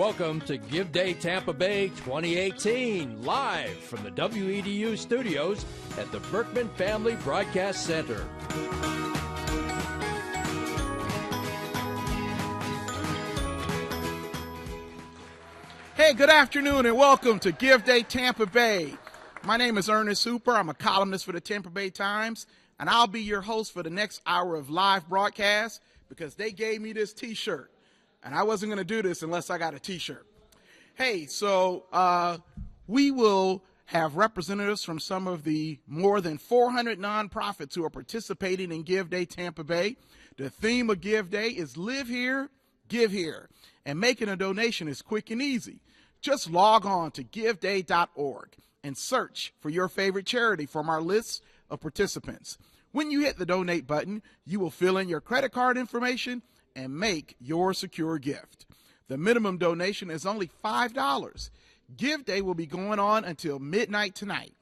welcome to Give Day Tampa Bay 2018, live from the WEDU studios at the Berkman Family Broadcast Center. Hey, good afternoon and welcome to Give Day Tampa Bay. My name is Ernest Hooper. I'm a columnist for the Tampa Bay Times, and I'll be your host for the next hour of live broadcast because they gave me this t-shirt. And I wasn't going to do this unless I got a t-shirt. Hey, so we will have representatives from some of the more than 400 nonprofits who are participating in Give Day Tampa Bay. The theme of Give Day is Live Here, Give Here. And making a donation is quick and easy. Just log on to giveday.org and search for your favorite charity from our list of participants. When you hit the donate button, you will fill in your credit card information and make your secure gift. The minimum donation is only $5. Give Day will be going on until midnight tonight.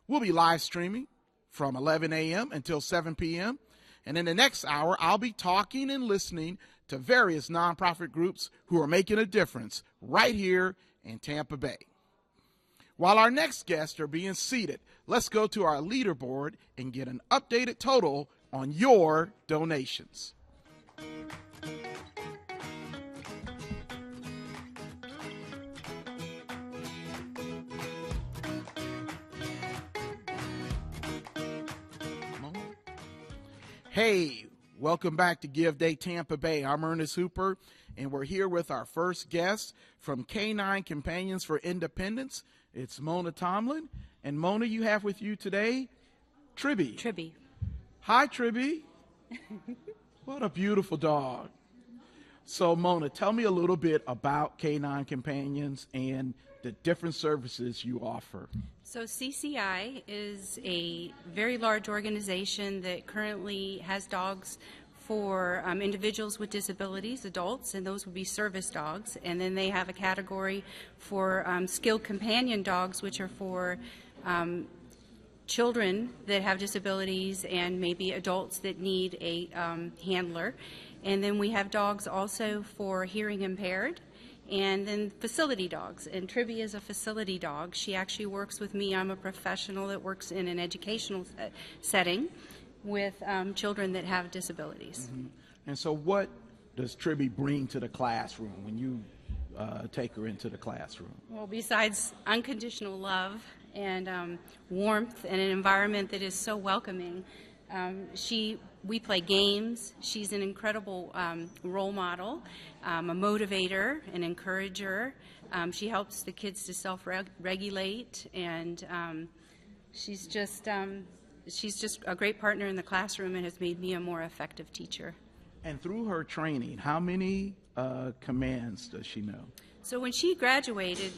We'll be live streaming from 11 a.m. until 7 p.m. And in the next hour, I'll be talking and listening to various nonprofit groups who are making a difference right here in Tampa Bay. While our next guests are being seated, let's go to our leaderboard and get an updated total on your donations. Hey, welcome back to Give Day Tampa Bay. I'm Ernest Hooper, and we're here with our first guest from Canine Companions for Independence. It's Mona Tomlin. And Mona, you have with you today Tribby. Tribby. Hi, Tribby. What a beautiful dog. So, Mona, tell me a little bit about Canine Companions and the different services you offer. So CCI is a very large organization that currently has dogs for individuals with disabilities, adults, and those would be service dogs. And then they have a category for skilled companion dogs, which are for children that have disabilities and maybe adults that need a handler. And then we have dogs also for hearing impaired. And then facility dogs, and Tribby is a facility dog. She actually works with me. I'm a professional that works in an educational setting with children that have disabilities. Mm-hmm. And so what does Tribby bring to the classroom when you take her into the classroom? Well, besides unconditional love and warmth and an environment that is so welcoming, we play games. She's an incredible role model, a motivator, an encourager. She helps the kids to self-regulate, and she's just a great partner in the classroom and has made me a more effective teacher. And through her training, how many commands does she know? So when she graduated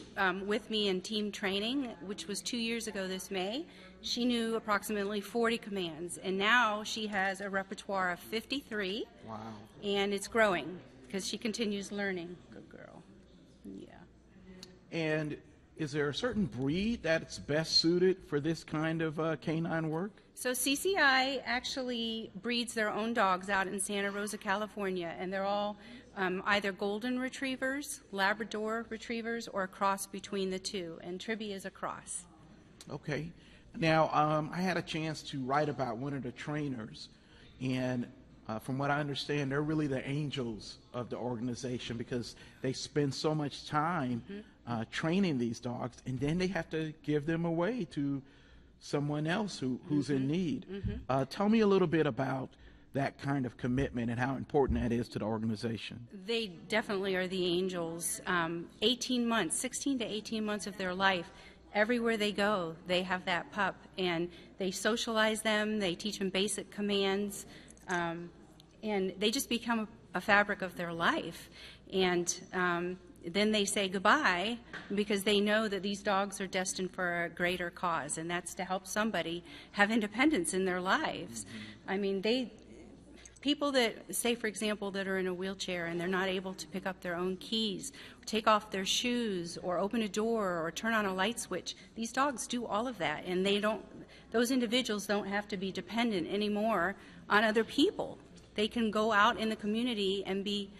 with me in team training, which was 2 years ago this May, she knew approximately 40 commands, and now she has a repertoire of 53. Wow. And it's growing because she continues learning. Good girl. Yeah. And is there a certain breed that's best suited for this kind of canine work? So CCI actually breeds their own dogs out in Santa Rosa, California, and they're all either golden retrievers, Labrador retrievers, or a cross between the two, and Tribby is a cross. Okay. Now, I had a chance to write about one of the trainers, and from what I understand, they're really the angels of the organization because they spend so much time training these dogs, and then they have to give them away to someone else who's in need. Tell me a little bit about that kind of commitment and how important that is to the organization. They definitely are the angels. 18 months, 16 to 18 months of their life, everywhere they go, they have that pup, and they socialize them, they teach them basic commands, and they just become a fabric of their life. And then they say goodbye because they know that these dogs are destined for a greater cause, and that's to help somebody have independence in their lives. I mean, people that, say for example, that are in a wheelchair and they're not able to pick up their own keys, take off their shoes, or open a door, or turn on a light switch, these dogs do all of that, and those individuals don't have to be dependent anymore on other people. They can go out in the community and be,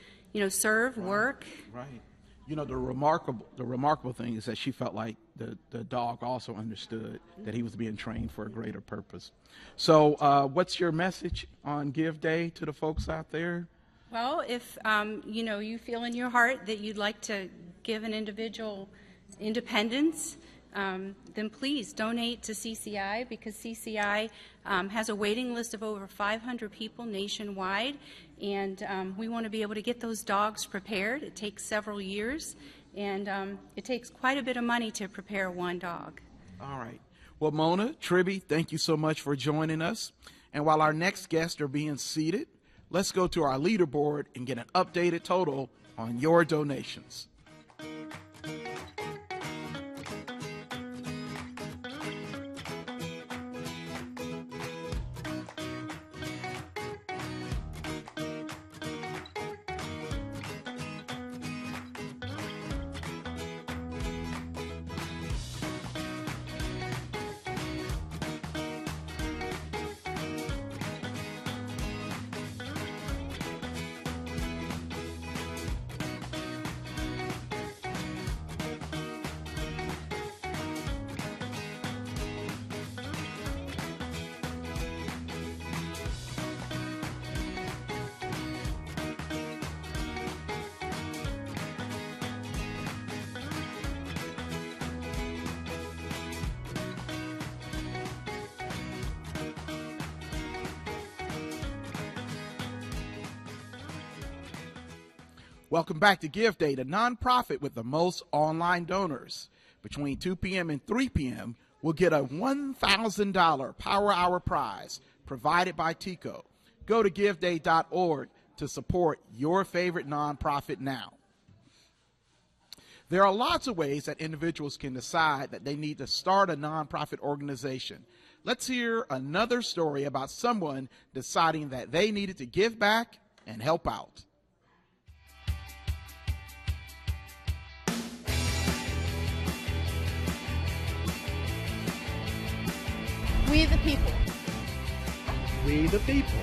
serve, work. Right. You know, the remarkable thing is that she felt like the dog also understood that he was being trained for a greater purpose. So what's your message on Give Day to the folks out there? Well, if you know, you feel in your heart that you'd like to give an individual independence, then please donate to CCI, because CCI has a waiting list of over 500 people nationwide, and we want to be able to get those dogs prepared. It takes several years, and it takes quite a bit of money to prepare one dog. All right. Well, Mona, Tribby, thank you so much for joining us. And while our next guests are being seated, let's go to our leaderboard and get an updated total on your donations. Welcome back to Give Day, the nonprofit with the most online donors. Between 2 p.m. and 3 p.m., we'll get a $1,000 Power Hour prize provided by TICO. Go to giveday.org to support your favorite nonprofit now. There are lots of ways that individuals can decide that they need to start a nonprofit organization. Let's hear another story about someone deciding that they needed to give back and help out. We the people. We the people.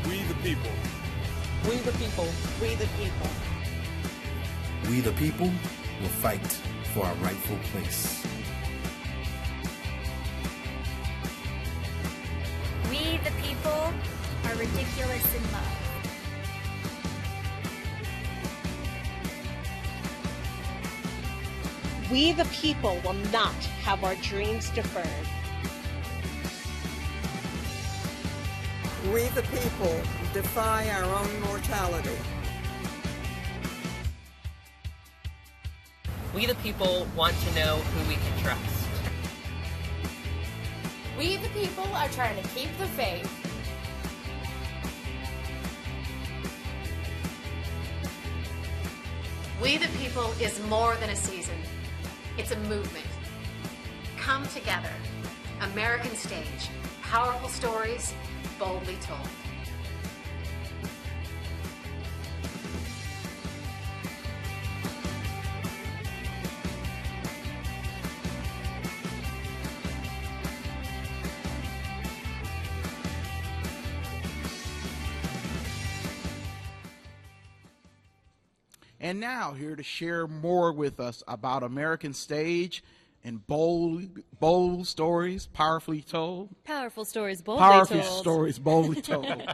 We the people. We the people. We the people. We the people will fight for our rightful place. We the people are ridiculous in love. We the people will not have our dreams deferred. We the people defy our own mortality. We the people want to know who we can trust. We the people are trying to keep the faith. We the people is more than a season. It's a movement. Come together. American stage. Powerful stories, boldly told. And now, here to share more with us about American stage and bold stories, powerfully told. Powerful stories, boldly Powerful told. stories, boldly told.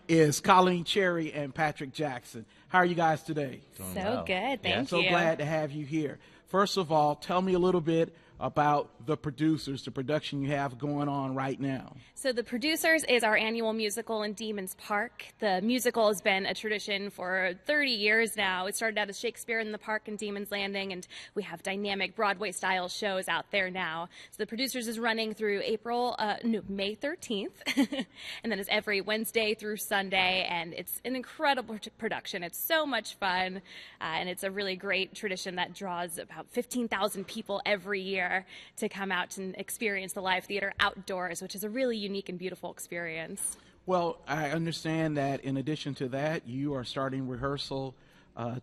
Is Colleen Cherry and Patrick Jackson. How are you guys today? Doing well. Good, thank you. So glad to have you here. First of all, tell me a little bit about the producers, the production you have going on right now. So The Producers is our annual musical in Demons Park. The musical has been a tradition for 30 years now. It started out as Shakespeare in the Park and Demon's Landing, and we have dynamic Broadway-style shows out there now. So The Producers is running through May 13th, and then it's every Wednesday through Sunday, and it's an incredible production. It's so much fun, and it's a really great tradition that draws about 15,000 people every year to come out and experience the live theater outdoors, which is a really unique and beautiful experience. Well, I understand that in addition to that, you are starting rehearsal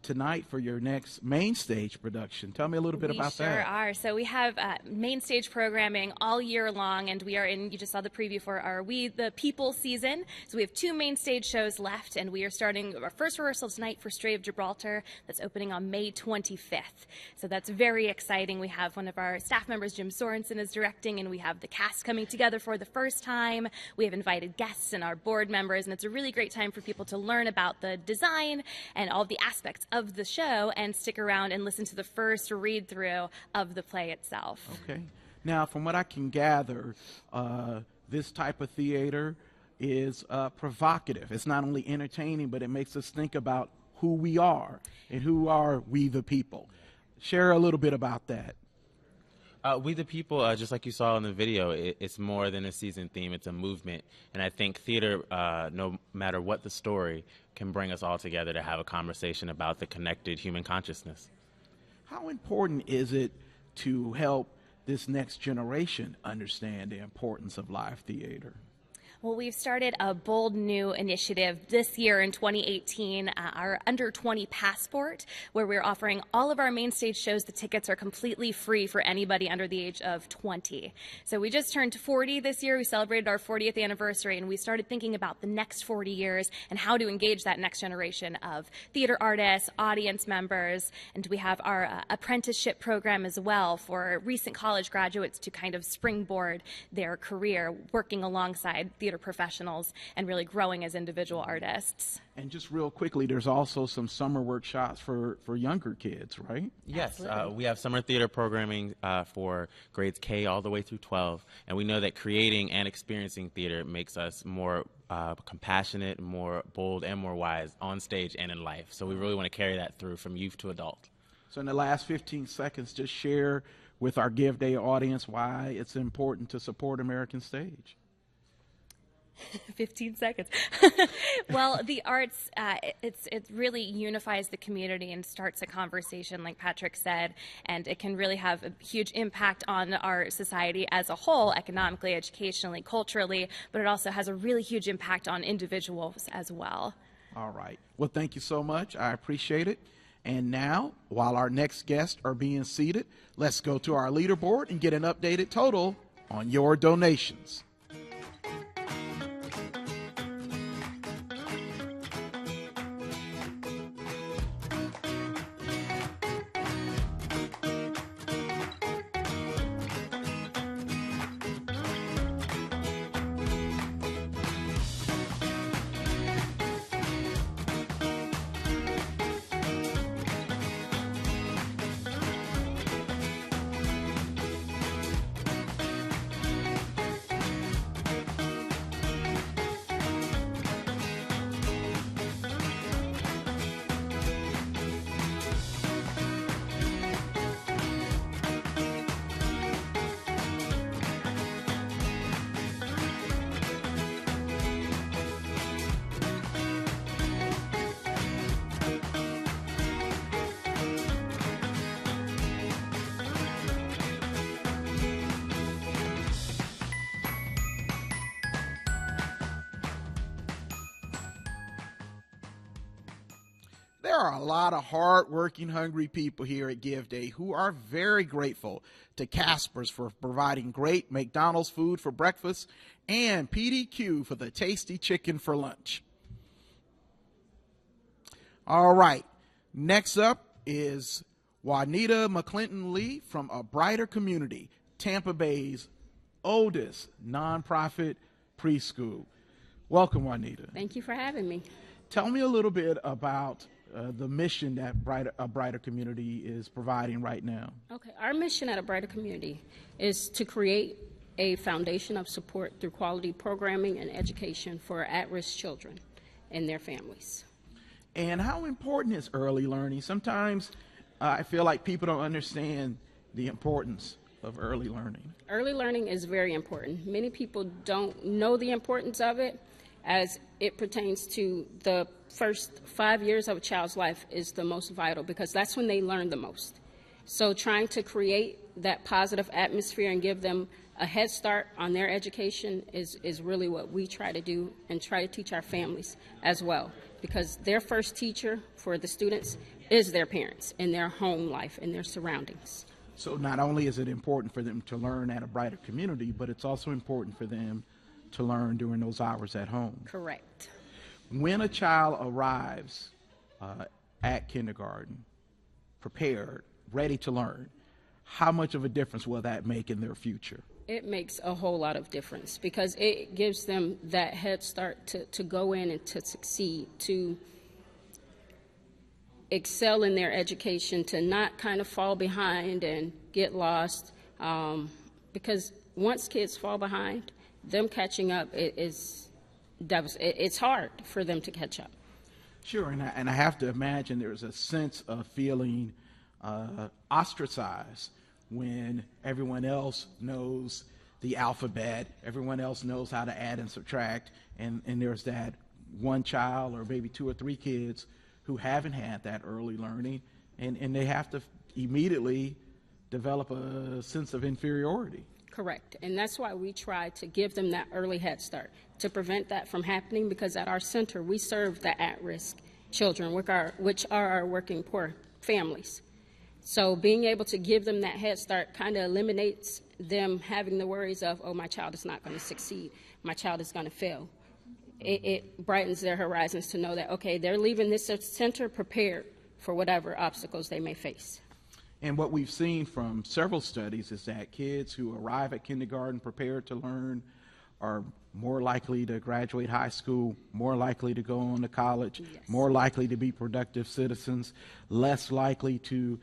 tonight for your next main stage production. Tell me a little bit about that. We sure are. So we have main stage programming all year long, and we are in, you just saw the preview for our We the People season. So we have 2 main stage shows left, and we are starting our first rehearsal tonight for Stray of Gibraltar. That's opening on May 25th. So that's very exciting. We have one of our staff members, Jim Sorensen, is directing, and we have the cast coming together for the first time. We have invited guests and our board members, and it's a really great time for people to learn about the design and all of the aspects of the show and stick around and listen to the first read-through of the play itself. Okay. Now, from what I can gather, this type of theater is provocative. It's not only entertaining, but it makes us think about who we are and who are we the people. Share a little bit about that. We the People, just like you saw in the video, it's more than a season theme. It's a movement. And I think theater, no matter what the story, can bring us all together to have a conversation about the connected human consciousness. How important is it to help this next generation understand the importance of live theater? Well, we've started a bold new initiative this year in 2018, our Under 20 Passport, where we're offering all of our main stage shows. The tickets are completely free for anybody under the age of 20. So we just turned 40 this year. We celebrated our 40th anniversary, and we started thinking about the next 40 years and how to engage that next generation of theater artists, audience members, and we have our apprenticeship program as well for recent college graduates to kind of springboard their career working alongside theater professionals and really growing as individual artists. And just real quickly, there's also some summer workshops for younger kids, right? Yes, we have summer theater programming for grades K all the way through 12, and we know that creating and experiencing theater makes us more compassionate, more bold, and more wise on stage and in life. So we really want to carry that through from youth to adult. So in the last 15 seconds, just share with our Give Day audience why it's important to support American stage. 15 seconds. Well, the arts, it really unifies the community and starts a conversation, like Patrick said, and it can really have a huge impact on our society as a whole, economically, educationally, culturally, but it also has a really huge impact on individuals as well. All right. Well, thank you so much. I appreciate it. And now, while our next guests are being seated, let's go to our leaderboard and get an updated total on your donations. There are a lot of hard-working, hungry people here at Give Day who are very grateful to Casper's for providing great McDonald's food for breakfast and PDQ for the tasty chicken for lunch. All right, next up is Juanita McClinton Lee from A Brighter Community, Tampa Bay's oldest nonprofit preschool. Welcome, Juanita. Thank you for having me. Tell me a little bit about the mission that A Brighter Community is providing right now. Okay, our mission at A Brighter Community is to create a foundation of support through quality programming and education for at-risk children and their families. And how important is early learning? Sometimes I feel like people don't understand the importance of early learning. Early learning is very important. Many people don't know the importance of it, as it pertains to the first 5 years of a child's life is the most vital because that's when they learn the most. So trying to create that positive atmosphere and give them a head start on their education is really what we try to do, and try to teach our families as well, because their first teacher for the students is their parents in their home life, in their surroundings. So not only is it important for them to learn at a brighter community, but it's also important for them to learn during those hours at home. Correct. When a child arrives at kindergarten, prepared, ready to learn, how much of a difference will that make in their future? It makes a whole lot of difference, because it gives them that head start to go in and to succeed, to excel in their education, to not kind of fall behind and get lost, because once kids fall behind, them catching up it's hard for them to catch up. Sure, and I have to imagine there's a sense of feeling ostracized when everyone else knows the alphabet, everyone else knows how to add and subtract, and there's that one child or maybe 2 or 3 kids who haven't had that early learning, and they have to immediately develop a sense of inferiority. Correct, and that's why we try to give them that early head start, to prevent that from happening, because at our center we serve the at-risk children, which are our working poor families. So being able to give them that head start kind of eliminates them having the worries of, oh, my child is not going to succeed, my child is going to fail. It brightens their horizons to know that, okay, they're leaving this center prepared for whatever obstacles they may face. And what we've seen from several studies is that kids who arrive at kindergarten prepared to learn are more likely to graduate high school, more likely to go on to college, yes, more likely to be productive citizens, less likely to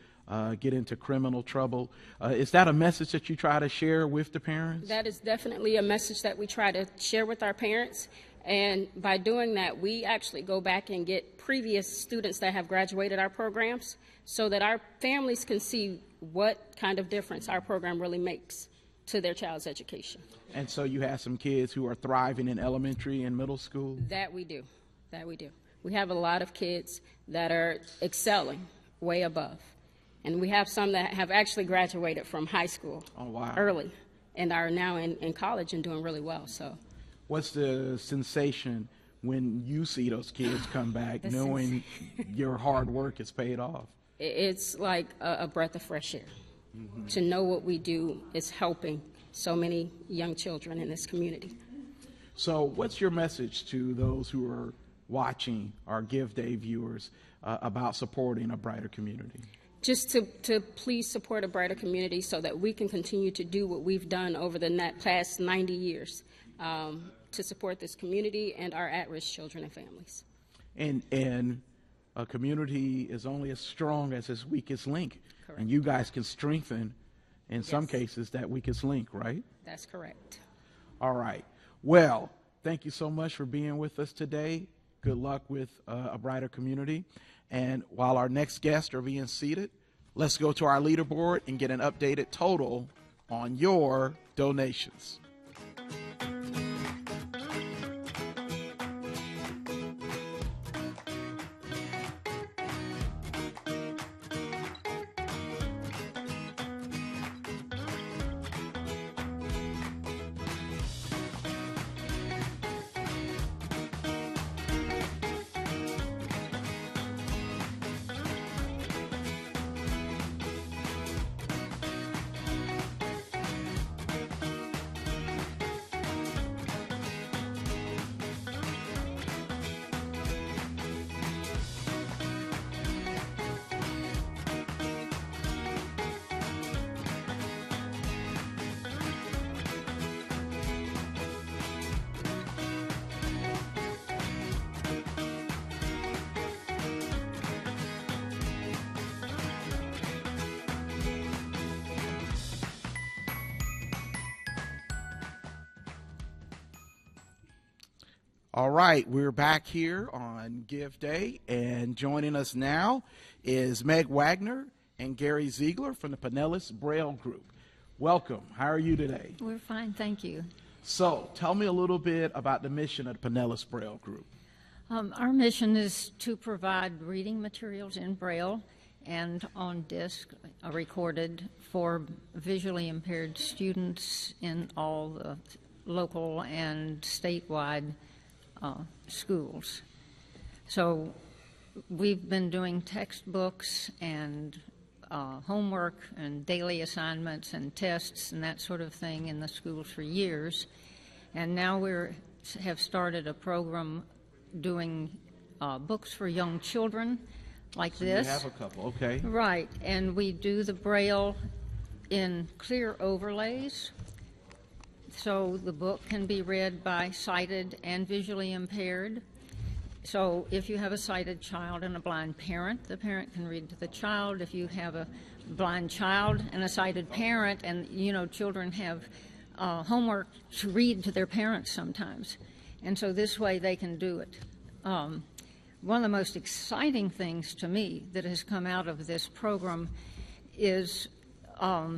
get into criminal trouble. Is that a message that you try to share with the parents? That is definitely a message that we try to share with our parents. And by doing that, we actually go back and get previous students that have graduated our programs so that our families can see what kind of difference our program really makes to their child's education. And so you have some kids who are thriving in elementary and middle school? That we do. We have a lot of kids that are excelling way above. And we have some that have actually graduated from high school early and are now in college and doing really well. So, what's the sensation when you see those kids come back knowing your hard work is paid off? It's like a breath of fresh air. Mm-hmm. To know what we do is helping so many young children in this community. So what's your message to those who are watching our Give Day viewers about supporting a brighter community? Just to please support a brighter community so that we can continue to do what we've done over the past 90 years to support this community and our at-risk children and families. And a community is only as strong as its weakest link. Correct. And you guys can strengthen, in some cases, that weakest link, right? That's correct. All right. Well, thank you so much for being with us today. Good luck with a brighter community. And while our next guests are being seated, let's go to our leaderboard and get an updated total on your donations. All right, we're back here on Give Day, and joining us now is Meg Wagner and Gary Ziegler from the Pinellas Braille Group. Welcome. How are you today? We're fine, thank you. So, tell me a little bit about the mission of the Pinellas Braille Group. Our mission is to provide reading materials in Braille and on disc, recorded for visually impaired students in all the local and statewide schools. So we've been doing textbooks and homework and daily assignments and tests and that sort of thing in the schools for years. And now we have started a program doing books for young children like this. You have a couple, okay. Right, and we do the Braille in clear overlays, so the book can be read by sighted and visually impaired. So if you have a sighted child and a blind parent, the parent can read to the child. If you have a blind child and a sighted parent, and you know, children have homework to read to their parents sometimes, and so this way they can do it. One of the most exciting things to me that has come out of this program is a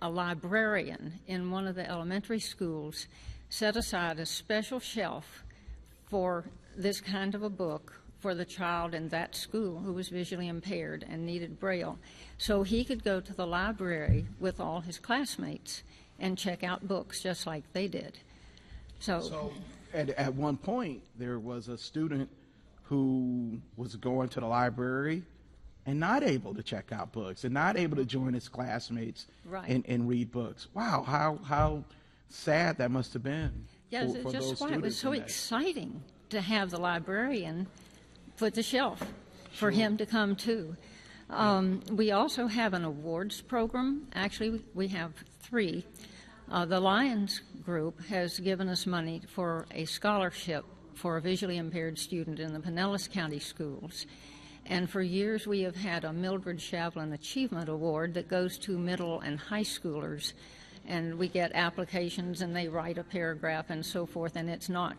librarian in one of the elementary schools set aside a special shelf for this kind of a book for the child in that school who was visually impaired and needed Braille. So he could go to the library with all his classmates and check out books just like they did. So at one point, there was a student who was going to the library and not able to check out books and not able to join his classmates and read books. Wow, how sad that must have been. Yes, for just those why it was so exciting to have the librarian put the shelf for him to come to. We also have an awards program. Actually, we have 3. The Lions group has given us money for a scholarship for a visually impaired student in the Pinellas County schools. And for years we have had a Mildred Shavlin Achievement Award that goes to middle and high schoolers. And we get applications and they write a paragraph and so forth, and it's not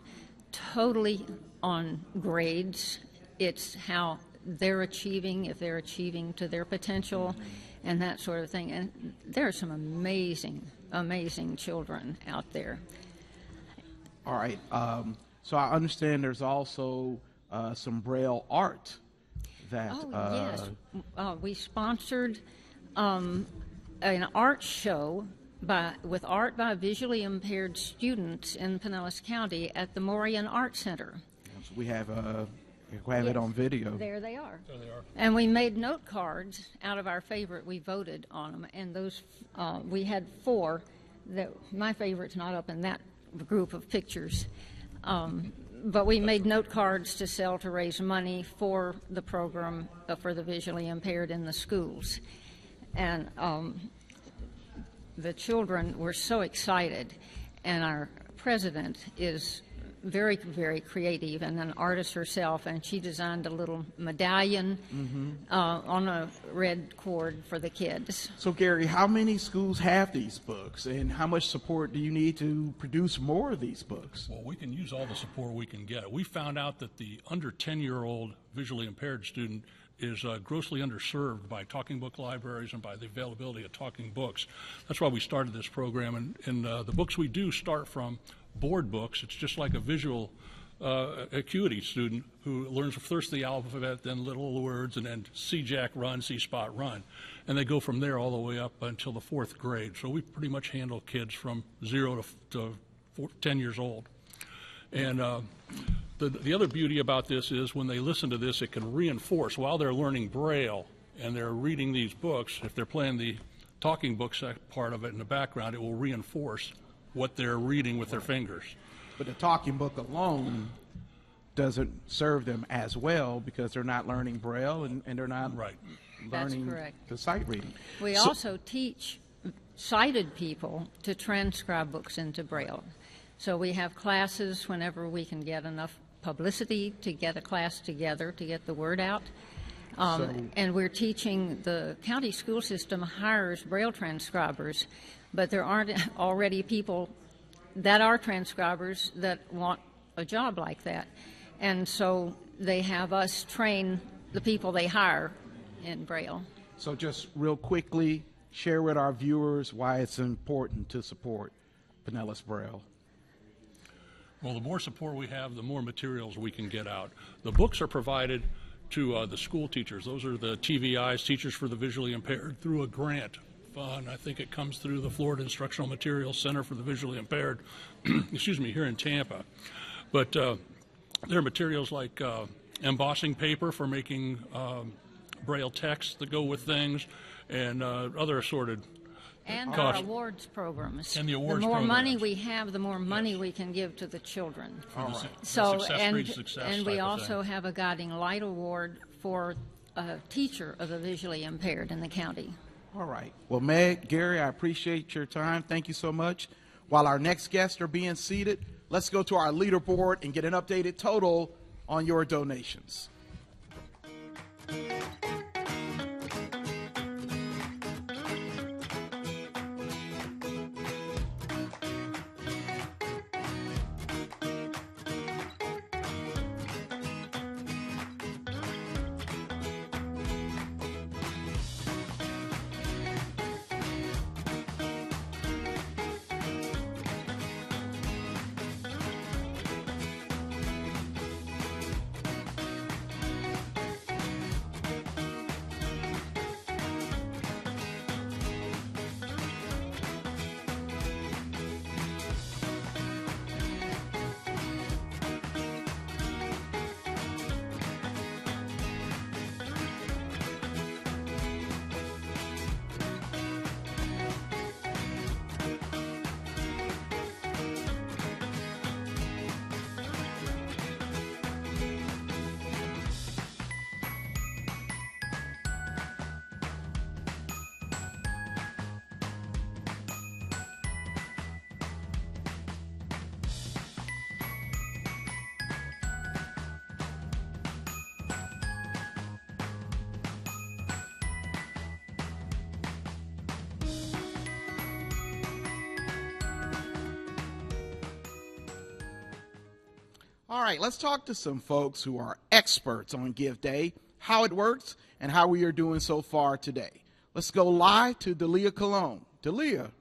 totally on grades. It's how they're achieving, if they're achieving to their potential and that sort of thing. And there are some amazing, amazing children out there. All right. So I understand there's also some Braille art that... yes. We sponsored an art show with art by visually impaired students in Pinellas County at the Morian Art Center. So we have it on video. There they are. There they are. And we made note cards out of our favorite. We voted on them, and those we had 4. That my favorite's not up in that group of pictures, but we made note cards to sell to raise money for the program for the visually impaired in the schools, and the children were so excited, and our president is very, very creative and an artist herself, and she designed a little medallion on a red cord for the kids. So Gary, how many schools have these books, and how much support do you need to produce more of these books? Well, we can use all the support we can get. We found out that the under 10-year-old visually impaired student is grossly underserved by talking book libraries and by the availability of talking books. That's why we started this program, and the books we do start from board books. It's just like a visual acuity student who learns first the alphabet, then little words, and then see Jack run, see Spot run. And they go from there all the way up until the 4th grade. So we pretty much handle kids from 0 to 10 years old. And the other beauty about this is when they listen to this, it can reinforce while they're learning Braille and they're reading these books. If they're playing the talking books part of it in the background, it will reinforce what they're reading with their fingers. But the talking book alone doesn't serve them as well because they're not learning Braille and they're not learning the sight reading. We also teach sighted people to transcribe books into Braille. So we have classes whenever we can get enough publicity to get a class together to get the word out. And we're teaching, the county school system hires Braille transcribers, but there aren't already people that are transcribers that want a job like that. And so they have us train the people they hire in Braille. So just real quickly, share with our viewers why it's important to support Pinellas Braille. Well, the more support we have, the more materials we can get out. The books are provided to the school teachers. Those are the TVIs, Teachers for the Visually Impaired, through a grant fund. I think it comes through the Florida Instructional Materials Center for the Visually Impaired, excuse me, here in Tampa. But there are materials like embossing paper for making Braille text that go with things, and other assorted and costs. our awards programs. And the awards The more programs. money we have, the more money we can give to the children. For the So, success breeds success and type we of also thing. have a Guiding Light Award for a teacher of the visually impaired in the county. All right. Well, Meg, Gary, I appreciate your time. Thank you so much. While our next guests are being seated, let's go to our leaderboard and get an updated total on your donations. All right, let's talk to some folks who are experts on Give Day, how it works, and how we are doing so far today. Let's go live to Delia Colon. Delia.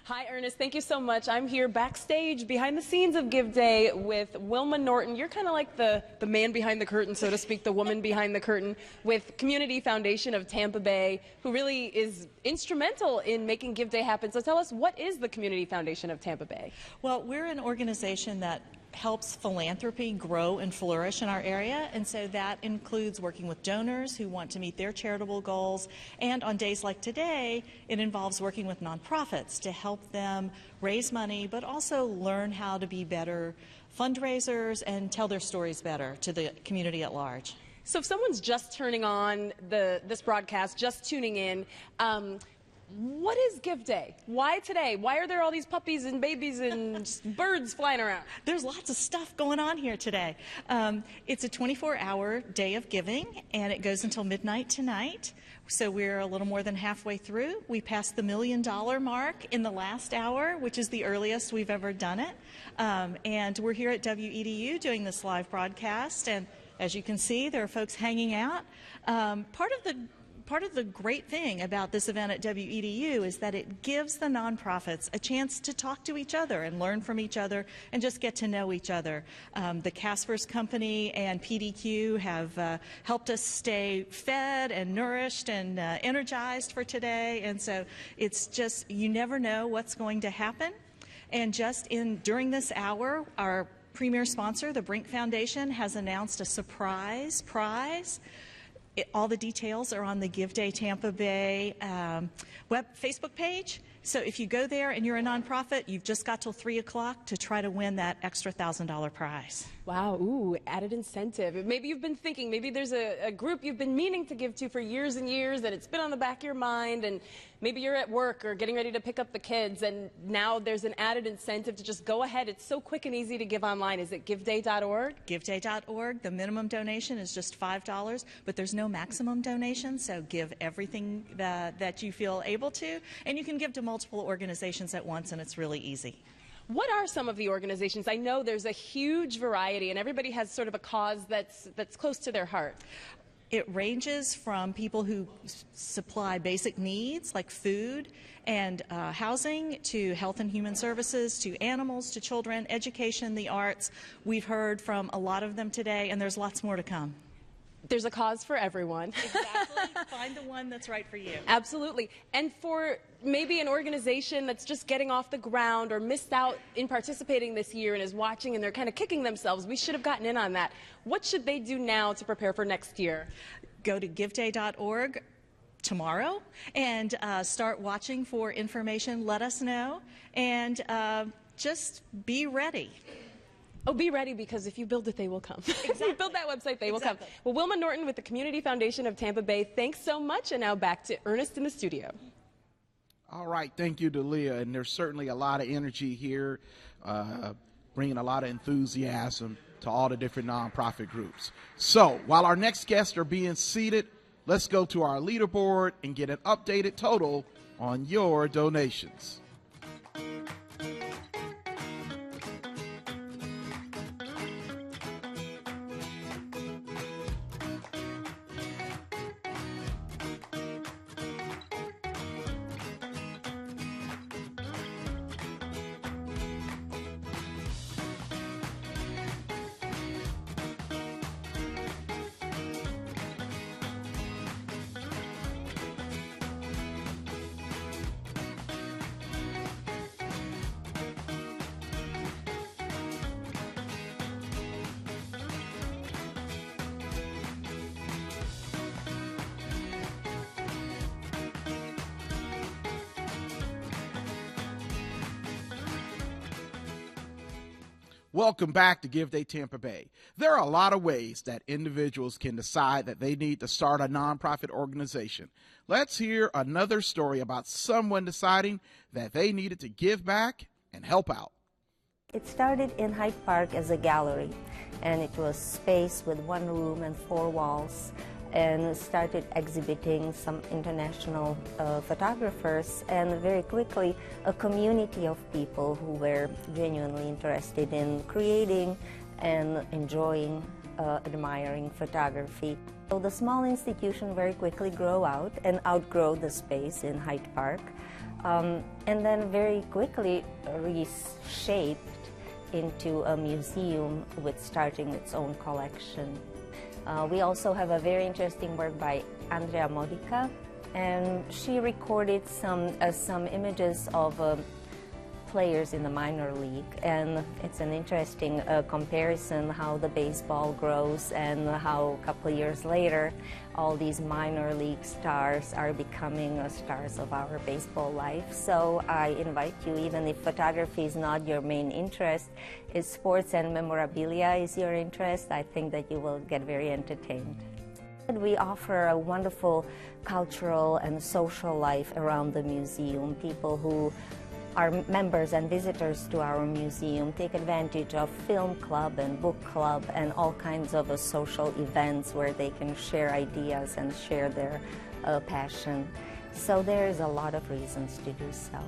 Hi, Ernest. Thank you so much. I'm here backstage behind the scenes of Give Day with Wilma Norton. You're kind of like the man behind the curtain, so to speak, the woman behind the curtain with Community Foundation of Tampa Bay, who really is instrumental in making Give Day happen. So tell us, what is the Community Foundation of Tampa Bay? Well, we're an organization that helps philanthropy grow and flourish in our area, and so that includes working with donors who want to meet their charitable goals, and on days like today it involves working with nonprofits to help them raise money but also learn how to be better fundraisers and tell their stories better to the community at large. So if someone's just turning on this broadcast, just tuning in, what is Give Day? Why today? Why are there all these puppies and babies and birds flying around? There's lots of stuff going on here today. It's a 24-hour day of giving, and it goes until midnight tonight. So we're a little more than halfway through. We passed the $1 million mark in the last hour, which is the earliest we've ever done it. And we're here at WEDU doing this live broadcast, and as you can see, there are folks hanging out. Part of the great thing about this event at WEDU is that it gives the nonprofits a chance to talk to each other and learn from each other and just get to know each other. The Caspers Company and PDQ have helped us stay fed and nourished and energized for today, and so it's just, you never know what's going to happen. And just during this hour, our premier sponsor, the Brink Foundation, has announced a surprise prize. All the details are on the Give Day Tampa Bay Facebook page. So if you go there and you're a nonprofit, you've just got till 3 o'clock to try to win that extra $1,000 prize. Wow, ooh, added incentive. Maybe you've been thinking, maybe there's a group you've been meaning to give to for years and years, and it's been on the back of your mind, and maybe you're at work or getting ready to pick up the kids, and now there's an added incentive to just go ahead. It's so quick and easy to give online. Is it giveday.org? Giveday.org. The minimum donation is just $5, but there's no maximum donation, so give everything that you feel able to, and you can give to multiple organizations at once, and it's really easy. What are some of the organizations? I know there's a huge variety, and everybody has sort of a cause that's close to their heart. It ranges from people who supply basic needs like food and housing, to health and human services, to animals, to children, education, the arts. We've heard from a lot of them today, and there's lots more to come. There's a cause for everyone. Exactly. Find the one that's right for you. Absolutely. And for maybe an organization that's just getting off the ground or missed out in participating this year and is watching and they're kind of kicking themselves, we should have gotten in on that. What should they do now to prepare for next year? Go to giveday.org tomorrow and start watching for information. Let us know, and just be ready. Oh, be ready, because if you build it, they will come. Exactly. If you build that website, they will come. Well, Wilma Norton with the Community Foundation of Tampa Bay, thanks so much. And now back to Ernest in the studio. All right, thank you, Dalia. And there's certainly a lot of energy here, bringing a lot of enthusiasm to all the different nonprofit groups. So while our next guests are being seated, let's go to our leaderboard and get an updated total on your donations. Welcome back to Give Day Tampa Bay. There are a lot of ways that individuals can decide that they need to start a nonprofit organization. Let's hear another story about someone deciding that they needed to give back and help out. It started in Hyde Park as a gallery, and it was space with one room and 4 walls, and started exhibiting some international photographers, and very quickly a community of people who were genuinely interested in creating and enjoying, admiring photography. So the small institution very quickly grew out and outgrow the space in Hyde Park, and then very quickly reshaped into a museum with starting its own collection. We also have a very interesting work by Andrea Modica, and she recorded some images of players in the minor league, and it's an interesting comparison how the baseball grows and how a couple of years later all these minor league stars are becoming stars of our baseball life. So I invite you, even if photography is not your main interest, if sports and memorabilia is your interest, I think that you will get very entertained. We offer a wonderful cultural and social life around the museum. People who are members and visitors to our museum take advantage of film club and book club and all kinds of social events where they can share ideas and share their passion. So there is a lot of reasons to do so.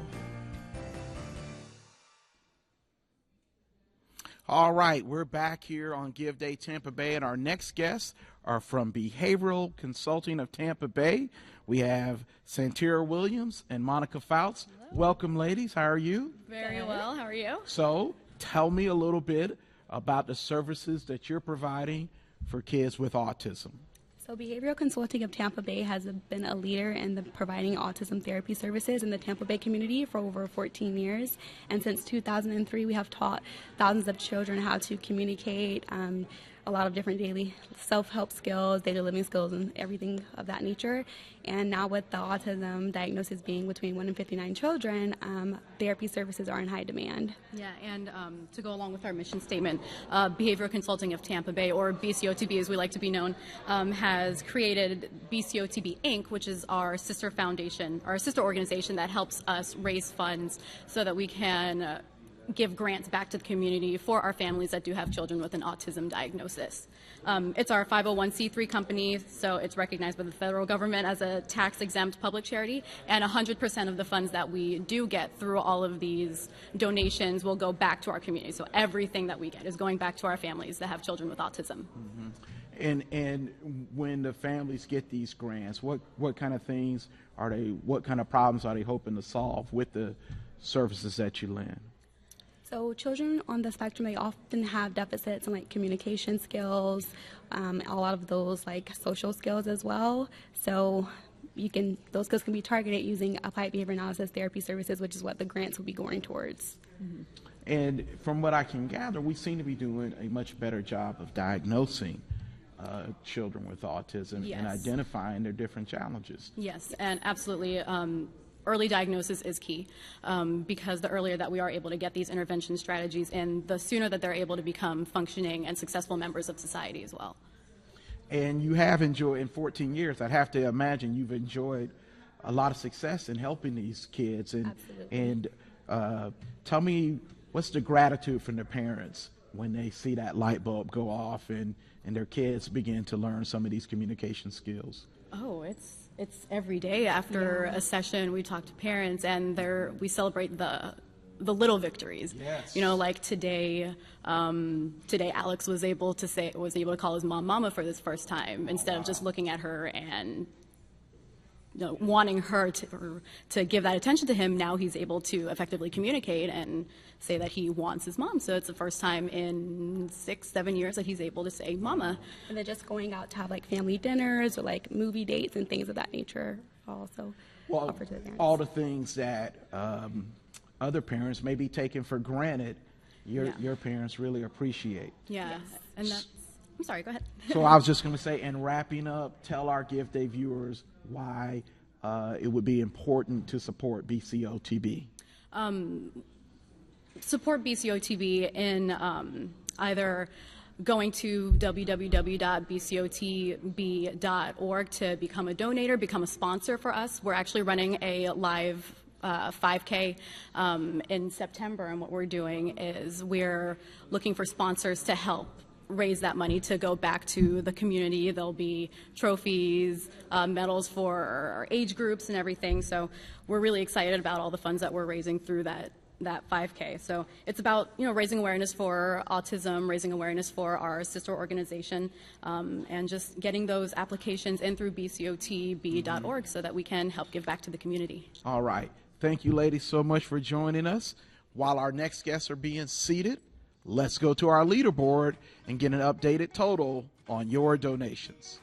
All right, we're back here on Give Day Tampa Bay, and our next guests are from Behavioral Consulting of Tampa Bay. We have Santira Williams and Monica Fouts. Hello. Welcome, ladies. How are you? Very well. How are you? So tell me a little bit about the services that you're providing for kids with autism. So Behavioral Consulting of Tampa Bay has been a leader in providing autism therapy services in the Tampa Bay community for over 14 years. And since 2003, we have taught thousands of children how to communicate, a lot of different daily self-help skills, daily living skills, and everything of that nature. And now with the autism diagnosis being between 1 in 59 children, therapy services are in high demand. Yeah, and to go along with our mission statement, Behavioral Consulting of Tampa Bay, or BCOTB as we like to be known, has created BCOTB Inc., which is our sister foundation, our sister organization that helps us raise funds so that we can give grants back to the community for our families that do have children with an autism diagnosis. It's our 501c3 company, so it's recognized by the federal government as a tax-exempt public charity, and 100% of the funds that we do get through all of these donations will go back to our community. So everything that we get is going back to our families that have children with autism. Mm-hmm. And when the families get these grants, what kind of things are they, what kind of problems are they hoping to solve with the services that you lend? So children on the spectrum, they often have deficits in like communication skills, a lot of those like social skills as well. So those skills can be targeted using applied behavior analysis therapy services, which is what the grants will be going towards. Mm-hmm. And from what I can gather, we seem to be doing a much better job of diagnosing children with autism and identifying their different challenges. Yes, and absolutely. Early diagnosis is key because the earlier that we are able to get these intervention strategies in, the sooner that they're able to become functioning and successful members of society as well. And you have enjoyed, in 14 years, I'd have to imagine you've enjoyed a lot of success in helping these kids. And tell me, what's the gratitude from their parents when they see that light bulb go off and their kids begin to learn some of these communication skills? Oh, it's every day after a session. We talk to parents, and we celebrate the little victories. Yes. You know, like today Alex was able to call his mom mama for this first time instead of just looking at her and wanting her to give that attention to him. Now he's able to effectively communicate and say that he wants his mom. So it's the first time in 6-7 years that he's able to say mama. And then just going out to have like family dinners or like movie dates and things of that nature also offer to the parents. All the things that other parents may be taking for granted, your parents really appreciate. Yeah, yes. And that's, I'm sorry, go ahead. So I was just going to say, and wrapping up, tell our Give Day viewers why it would be important to support BCOTB. Support BCOTB in either going to www.bcotb.org to become a donator, become a sponsor for us. We're actually running a live 5K in September, and what we're doing is we're looking for sponsors to help raise that money to go back to the community. There'll be trophies, medals for our age groups and everything. So we're really excited about all the funds that we're raising through that 5K. So it's about raising awareness for autism, raising awareness for our sister organization, and just getting those applications in through bcotb.org so that we can help give back to the community. All right. Thank you, ladies, so much for joining us. While our next guests are being seated, let's go to our leaderboard and get an updated total on your donations.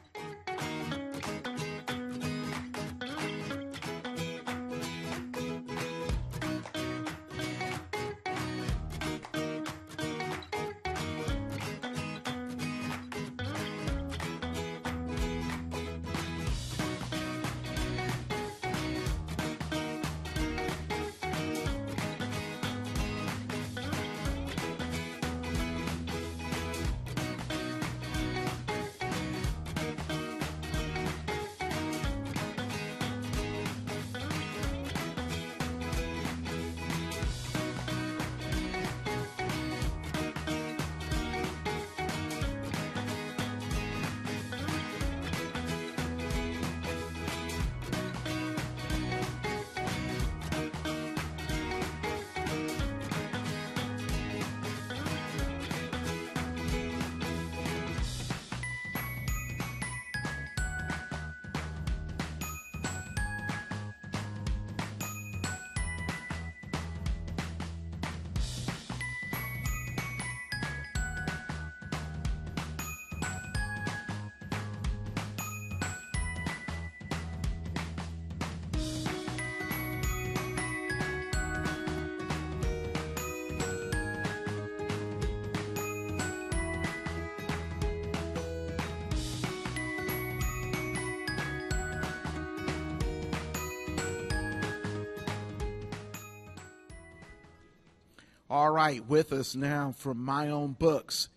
All right, with us now from My Own Books,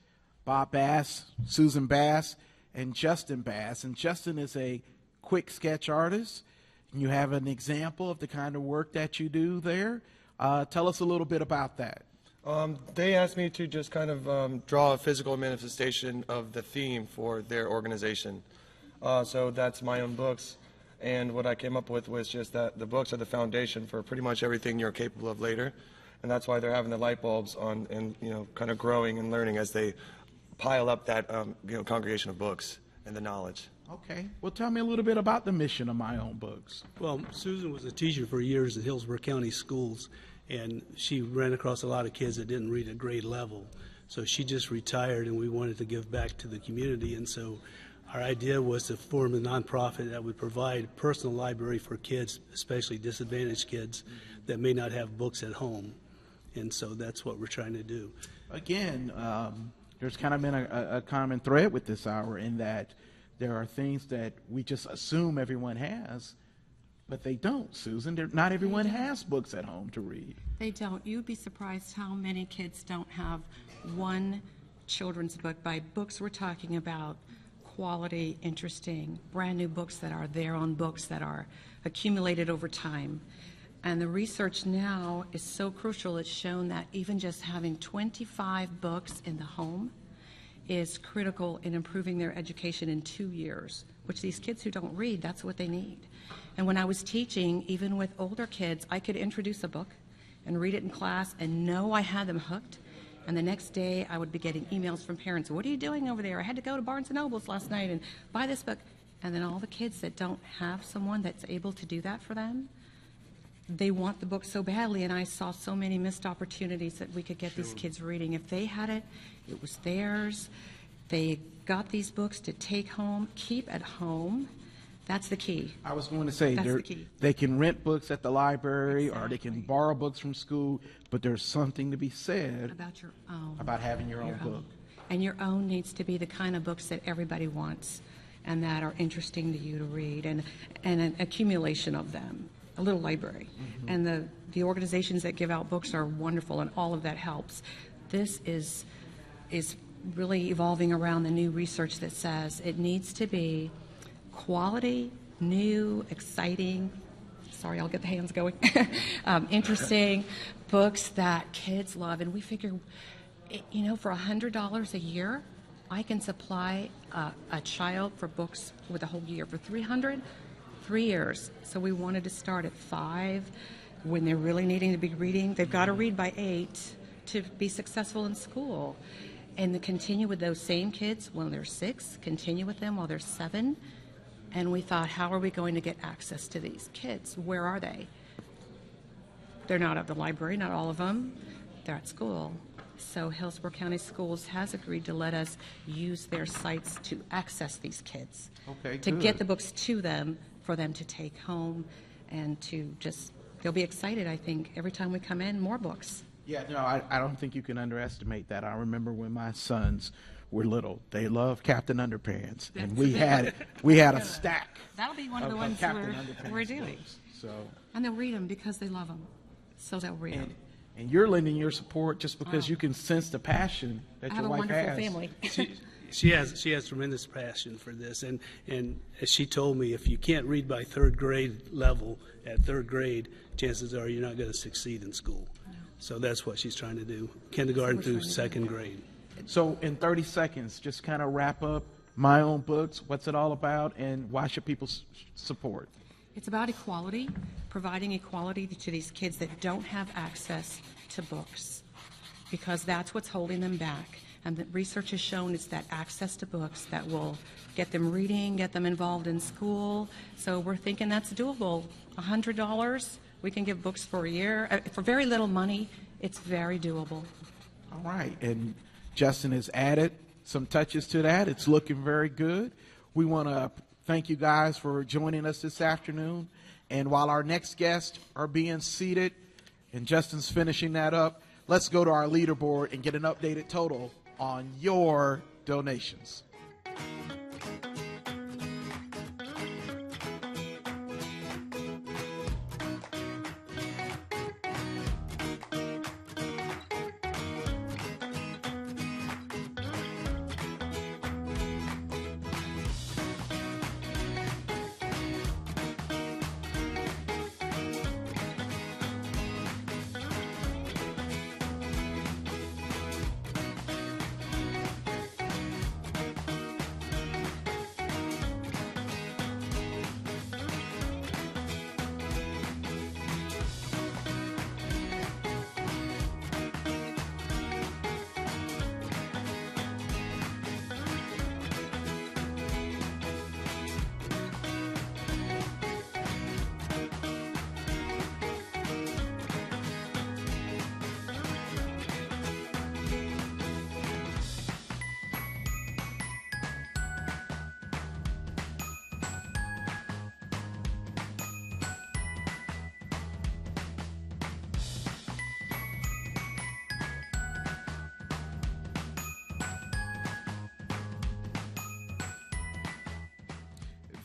Bob Bass, Susan Bass, and Justin Bass. And Justin is a quick sketch artist, and you have an example of the kind of work that you do there. Tell us a little bit about that. They asked me to just kind of draw a physical manifestation of the theme for their organization. So that's My Own Books. And what I came up with was just that the books are the foundation for pretty much everything you're capable of later. And that's why they're having the light bulbs on and, kind of growing and learning as they pile up that, congregation of books and the knowledge. Okay. Well, tell me a little bit about the mission of My Own Books. Well, Susan was a teacher for years at Hillsborough County Schools, and she ran across a lot of kids that didn't read at grade level. So she just retired, and we wanted to give back to the community, and so our idea was to form a nonprofit that would provide a personal library for kids, especially disadvantaged kids that may not have books at home. And so that's what we're trying to do. Again, there's kind of been a common thread with this hour in that there are things that we just assume everyone has, but they don't, Susan. Not everyone has books at home to read. They don't. You'd be surprised how many kids don't have one children's book. By books, we're talking about quality, interesting, brand new books that are their own books that are accumulated over time. And the research now is so crucial. It's shown that even just having 25 books in the home is critical in improving their education in 2 years, which these kids who don't read, that's what they need. And when I was teaching, even with older kids, I could introduce a book and read it in class and know I had them hooked. And the next day, I would be getting emails from parents, what are you doing over there? I had to go to Barnes & Noble's last night and buy this book. And then all the kids that don't have someone that's able to do that for them, they want the book so badly. And I saw so many missed opportunities that we could get these kids reading. If they had it, it was theirs. They got these books to take home, keep at home. That's the key. I was going to say, That's the key. they can rent books at the library or they can borrow books from school, but there's something to be said about your own, about having your own book. And your own needs to be the kind of books that everybody wants and that are interesting to you to read, and an accumulation of them, a little library. And the organizations that give out books are wonderful, and all of that helps. This is really evolving around the new research that says it needs to be quality, new, exciting, sorry, I'll get the hands going, interesting books that kids love. And we figure, you know, for $100 a year, I can supply a child for books with a whole year. For $300, 3 years. So we wanted to start at 5 when they're really needing to be reading. They've got to read by 8 to be successful in school. And to continue with those same kids when they're 6, continue with them while they're 7. And we thought, how are we going to get access to these kids? Where are they? They're not at the library, not all of them. They're at school. So Hillsborough County Schools has agreed to let us use their sites to access these kids. Okay, to good. get the books to them, for them to take home, and to just, they'll be excited, I think, every time we come in, more books. Yeah, no, I don't think you can underestimate that. I remember when my sons were little, they loved Captain Underpants, and we had a stack. That'll be one of the ones we're doing. So, and they'll read them because they love them, so they'll read them. And you're lending your support just because you can sense the passion that your wife has. I have a wonderful family. She has tremendous passion for this, and as she told me, if you can't read by 3rd grade level at 3rd grade, chances are you're not going to succeed in school. No. So that's what she's trying to do, kindergarten through 2nd grade. So in 30 seconds, just kind of wrap up My Own Books, what's it all about, and why should people support? It's about equality, providing equality to these kids that don't have access to books, because that's what's holding them back. And the research has shown it's that access to books that will get them reading, get them involved in school. So we're thinking that's doable. $100, we can give books for a year. For very little money, it's very doable. All right, and Justin has added some touches to that. It's looking very good. We want to thank you guys for joining us this afternoon. And while our next guests are being seated and Justin's finishing that up, let's go to our leaderboard and get an updated total on your donations.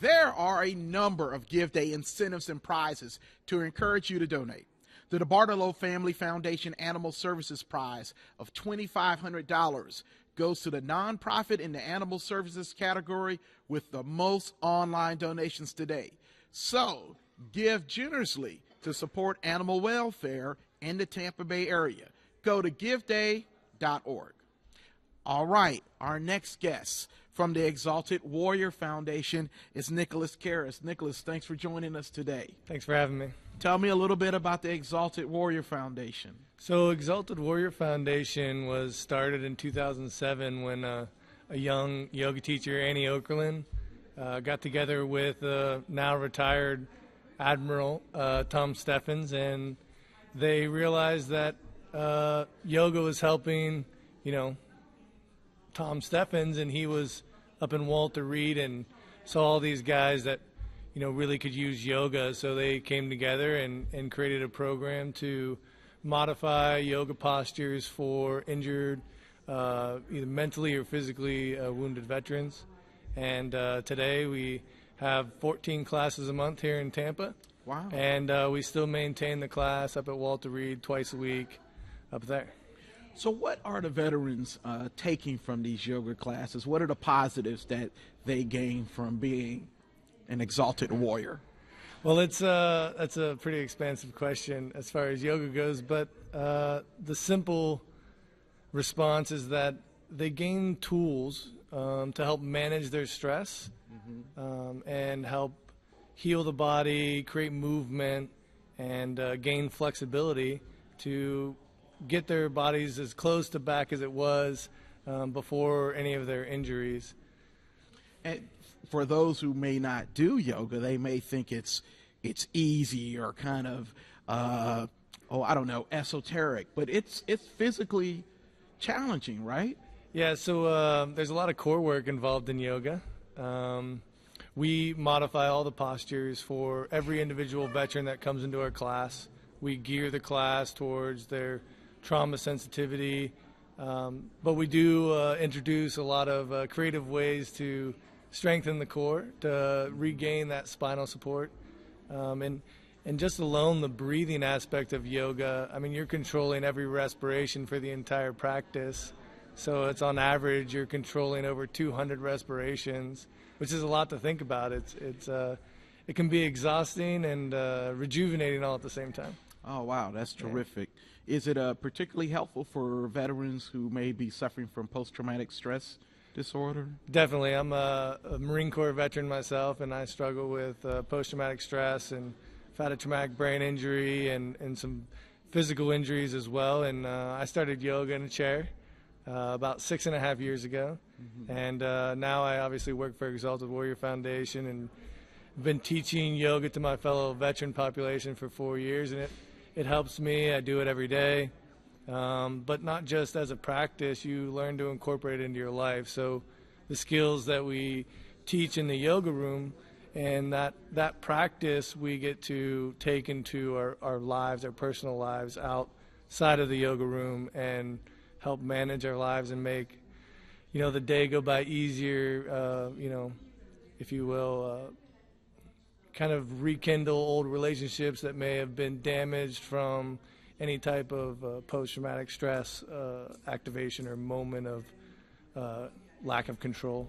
There are a number of Give Day incentives and prizes to encourage you to donate. The DeBartolo Family Foundation Animal Services Prize of $2,500 goes to the nonprofit in the animal services category with the most online donations today. So, give generously to support animal welfare in the Tampa Bay area. Go to giveday.org. All right, our next guest from the Exalted Warrior Foundation is Nicholas Karras. Nicholas, thanks for joining us today. Thanks for having me. Tell me a little bit about the Exalted Warrior Foundation. So Exalted Warrior Foundation was started in 2007 when a young yoga teacher, Annie Okerlund, got together with now retired Admiral Tom Steffens, and they realized that yoga was helping, Tom Steffens, and he was up in Walter Reed and saw all these guys that really could use yoga, so they came together and created a program to modify yoga postures for injured, either mentally or physically wounded veterans. And today we have 14 classes a month here in Tampa. Wow. And we still maintain the class up at Walter Reed twice a week up there. So what are the veterans taking from these yoga classes? What are the positives that they gain from being an exalted warrior? Well, that's a pretty expansive question as far as yoga goes, but the simple response is that they gain tools to help manage their stress and help heal the body, create movement, and gain flexibility to get their bodies as close to back as it was before any of their injuries. And for those who may not do yoga, they may think it's easy or kind of esoteric, but it's physically challenging, right? Yeah, so there's a lot of core work involved in yoga. We modify all the postures for every individual veteran that comes into our class. We gear the class towards their trauma sensitivity, but we do introduce a lot of creative ways to strengthen the core, to regain that spinal support. And just alone the breathing aspect of yoga, you're controlling every respiration for the entire practice. So it's on average, you're controlling over 200 respirations, which is a lot to think about. It can be exhausting and rejuvenating all at the same time. Oh, wow, that's terrific. Yeah. Is it particularly helpful for veterans who may be suffering from post-traumatic stress disorder? Definitely. I'm a Marine Corps veteran myself, and I struggle with post-traumatic stress, and I've had a traumatic brain injury and some physical injuries as well. And I started yoga in a chair about 6.5 years ago. And now I obviously work for Exalted Warrior Foundation and been teaching yoga to my fellow veteran population for 4 years, and it helps me. I do it every day. But not just as a practice, you learn to incorporate it into your life. So the skills that we teach in the yoga room and that practice we get to take into our lives, our personal lives outside of the yoga room and help manage our lives and make, the day go by easier, if you will, kind of rekindle old relationships that may have been damaged from any type of post-traumatic stress activation or moment of lack of control.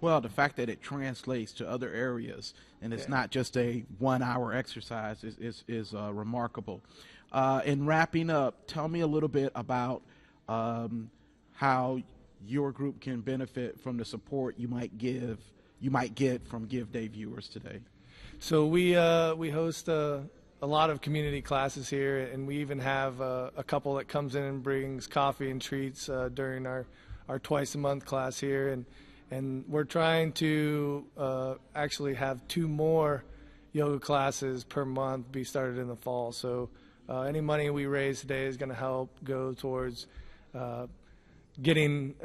Well, the fact that it translates to other areas and it's not just a 1 hour exercise is remarkable. In wrapping up, tell me a little bit about how your group can benefit from the support you might get from Give Day viewers today. So we host a lot of community classes here, and we even have a couple that comes in and brings coffee and treats during our twice a month class here, and we're trying to actually have 2 more yoga classes per month be started in the fall. So any money we raise today is going to help go towards getting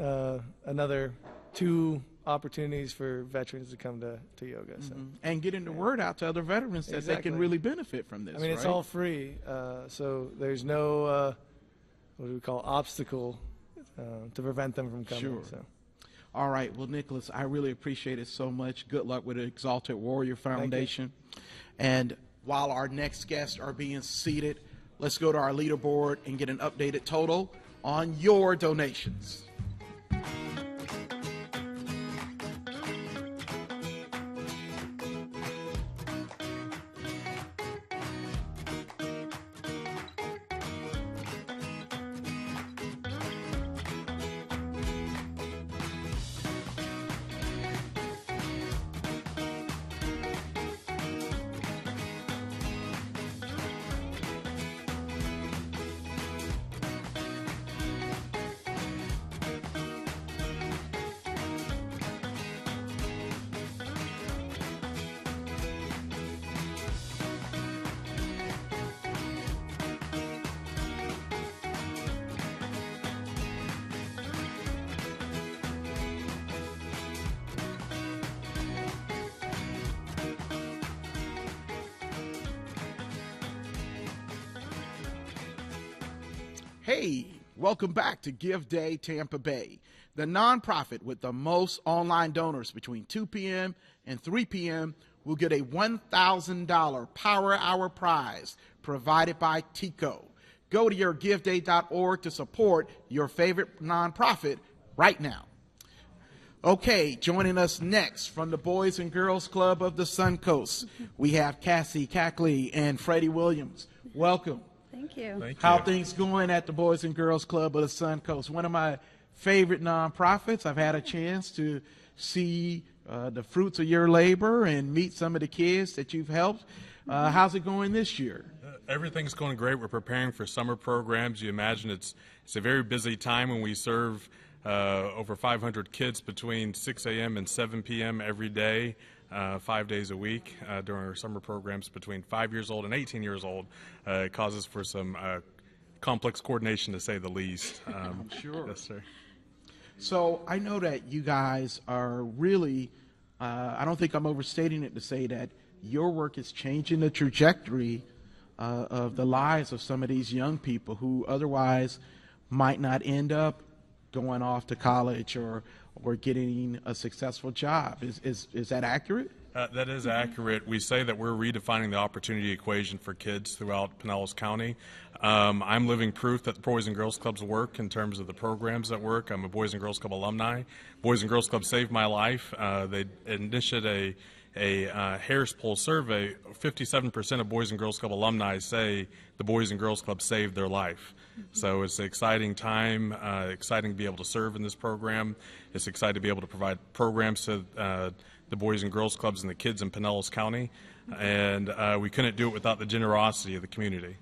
another 2 opportunities for veterans to come to yoga. So. And getting the word out to other veterans that they can really benefit from this. It's all free, so there's no what do we call obstacle to prevent them from coming. Sure. So. All right. Well, Nicholas, I really appreciate it so much. Good luck with the Exalted Warrior Foundation. And while our next guests are being seated, let's go to our leaderboard and get an updated total on your donations. Hey, welcome back to Give Day Tampa Bay, the nonprofit with the most online donors. Between 2 p.m. and 3 p.m. will get a $1,000 Power Hour prize provided by TICO. Go to your giveday.org to support your favorite nonprofit right now. Okay, joining us next from the Boys and Girls Club of the Suncoast, we have Cassie Cackley and Freddie Williams. Welcome. Thank you. How things going at the Boys and Girls Club of the Suncoast? One of my favorite nonprofits. I've had a chance to see the fruits of your labor and meet some of the kids that you've helped. How's it going this year? Everything's going great. We're preparing for summer programs. You imagine it's a very busy time when we serve over 500 kids between 6 a.m. and 7 p.m. every day. 5 days a week during our summer programs between 5 years old and 18 years old. It causes for some complex coordination, to say the least. I'm sure. Yes, sir. So I know that you guys are really, I don't think I'm overstating it to say that your work is changing the trajectory of the lives of some of these young people who otherwise might not end up going off to college or getting a successful job. Is that accurate? That is accurate. We say that we're redefining the opportunity equation for kids throughout Pinellas County. I'm living proof that the Boys and Girls Clubs work in terms of the programs that work. I'm a Boys and Girls Club alumni. Boys and Girls Club saved my life. They initiated a Harris Poll survey. 57% of Boys and Girls Club alumni say the Boys and Girls Club saved their life. So it's an exciting time, exciting to be able to serve in this program. It's exciting to be able to provide programs to the Boys and Girls Clubs and the kids in Pinellas County. And we couldn't do it without the generosity of the community.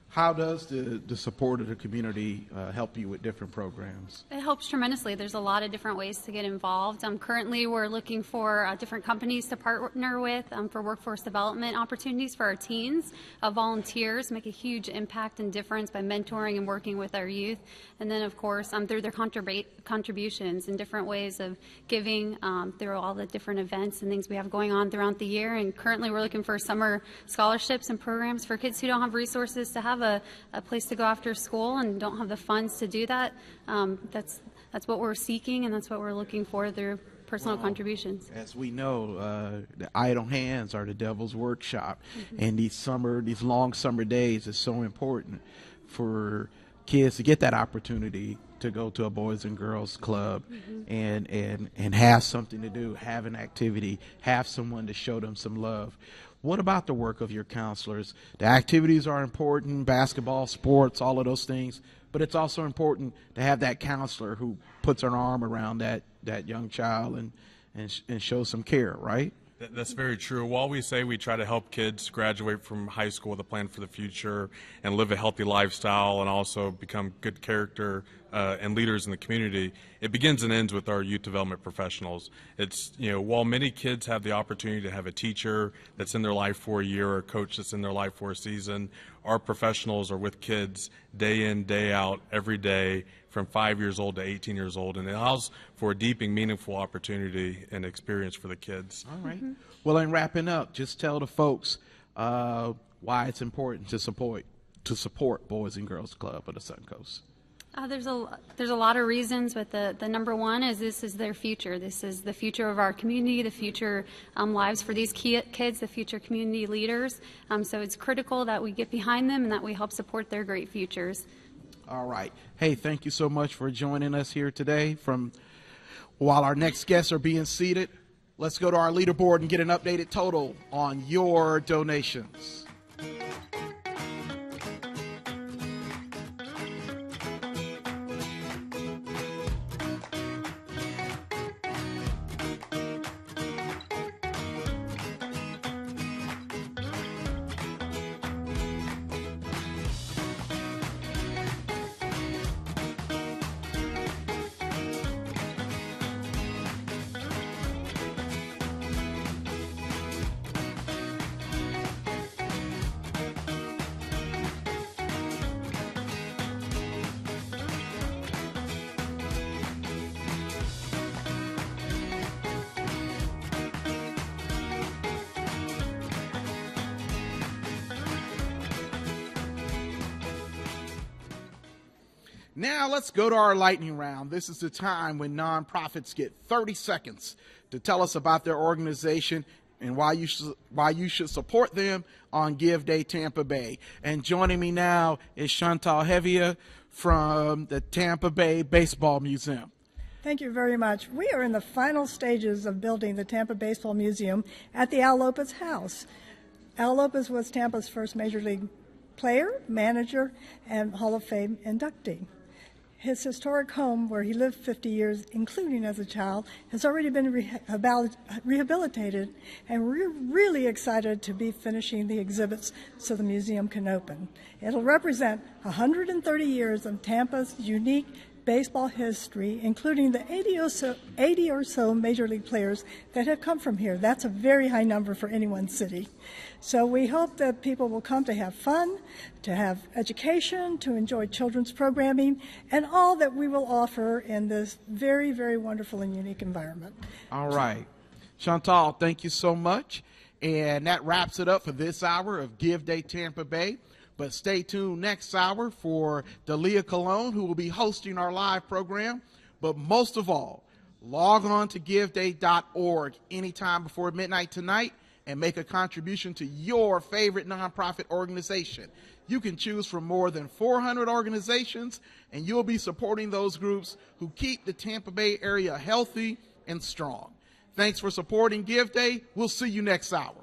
How does the support of the community help you with different programs? It helps tremendously. There's a lot of different ways to get involved. Currently, we're looking for different companies to partner with for workforce development opportunities for our teens. Volunteers make a huge impact and difference by mentoring and working with our youth. And then, of course, through their contributions and different ways of giving through all the different events and things we have going on throughout the year. And currently, we're looking for summer scholarships and programs for kids who don't have resources to have a place to go after school and don't have the funds to do that. That's what we're seeking, and that's what we're looking for through personal contributions. As we know, the idle hands are the devil's workshop, and these long summer days is so important for kids to get that opportunity to go to a Boys and Girls Club and have something to do, have an activity, have someone to show them some love. What about the work of your counselors? The activities are important, basketball, sports, all of those things, but it's also important to have that counselor who puts an arm around that young child and shows some care, right? That's very true. While we say we try to help kids graduate from high school with a plan for the future and live a healthy lifestyle and also become good character and leaders in the community, it begins and ends with our youth development professionals. It's, while many kids have the opportunity to have a teacher that's in their life for a year or a coach that's in their life for a season, our professionals are with kids day in, day out, every day, from 5 years old to 18 years old, and it allows for a deep and meaningful opportunity and experience for the kids. All right. Well, in wrapping up, just tell the folks why it's important to support Boys and Girls Club of the Suncoast. There's a lot of reasons, but the number one is this is their future. This is the future of our community, the future lives for these kids, the future community leaders. So it's critical that we get behind them and that we help support their great futures. All right. Hey, thank you so much for joining us here today. While our next guests are being seated, let's go to our leaderboard and get an updated total on your donations. Now let's go to our lightning round. This is the time when nonprofits get 30 seconds to tell us about their organization and why you should support them on Give Day Tampa Bay. And joining me now is Chantal Hevia from the Tampa Bay Baseball Museum. Thank you very much. We are in the final stages of building the Tampa Baseball Museum at the Al Lopez House. Al Lopez was Tampa's first Major League player, manager, and Hall of Fame inductee. His historic home, where he lived 50 years, including as a child, has already been rehabilitated, and we're really excited to be finishing the exhibits so the museum can open. It'll represent 130 years of Tampa's unique baseball history, including the 80 or so Major League players that have come from here. That's a very high number for any one city. So we hope that people will come to have fun, to have education, to enjoy children's programming, and all that we will offer in this very, very wonderful and unique environment. All right. Chantal, thank you so much. And that wraps it up for this hour of Give Day Tampa Bay. But stay tuned next hour for Dalia Colon, who will be hosting our live program. But most of all, log on to giveday.org anytime before midnight tonight and make a contribution to your favorite nonprofit organization. You can choose from more than 400 organizations, and you'll be supporting those groups who keep the Tampa Bay area healthy and strong. Thanks for supporting Give Day. We'll see you next hour.